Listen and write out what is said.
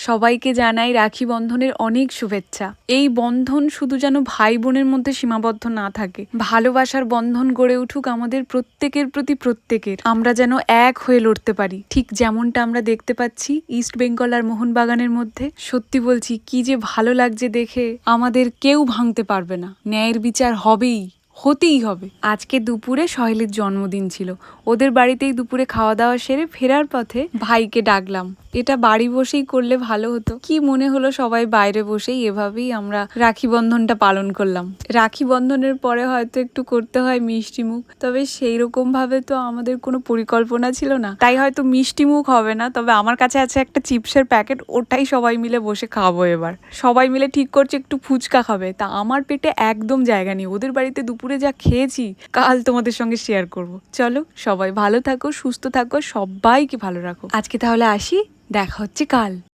সবাইকে জানাই রাখি বন্ধনের অনেক শুভেচ্ছা। এই বন্ধন শুধু যেন ভাই বোনের মধ্যে সীমাবদ্ধ না থাকে, ভালোবাসার বন্ধন গড়ে উঠুক আমাদের প্রত্যেকের প্রতি প্রত্যেকের। আমরা যেন এক হয়ে লড়তে পারি, ঠিক যেমনটা আমরা দেখতে পাচ্ছি ইস্ট বেঙ্গল আর মোহনবাগানের মধ্যে। সত্যি বলছি, কি যে ভালো লাগছে দেখে। আমাদের কেউ ভাঙতে পারবে না, ন্যায়ের বিচার হতেই হবে। আজকে দুপুরে সহেলির জন্মদিন ছিল, ওদের বাড়িতেই দুপুরে খাওয়া দাওয়া সেরে ফেরার পথে ভাইকে ডাকলাম। এটা বাড়ি বসেই করলে ভালো হতো, কি মনে হলো সবাই বাইরে বসেই এভাবেই আমরা রাখি বন্ধনটা পালন করলাম। রাখি বন্ধনের পরে হয়তো একটু করতে হয় মিষ্টি মুখ, তবে সেই রকম ভাবে তো আমাদের কোনো পরিকল্পনা ছিল না, তাই হয়তো মিষ্টি মুখ হবে না। তবে আমার কাছে আছে একটা চিপসের প্যাকেট, ওটাই সবাই মিলে বসে খাবো। এবার সবাই মিলে ঠিক করছে একটু ফুচকা খাবে, তা আমার পেটে একদম জায়গা নেই। ওদের বাড়িতে দুপুরে যা খেয়েছি কাল তোমাদের সঙ্গে শেয়ার করব। চলো, সবাই ভালো থাকো, সুস্থ থাকো, সবাইকে ভালো রাখো। আজকে তাহলে আসি, দেখা হচ্ছে কাল।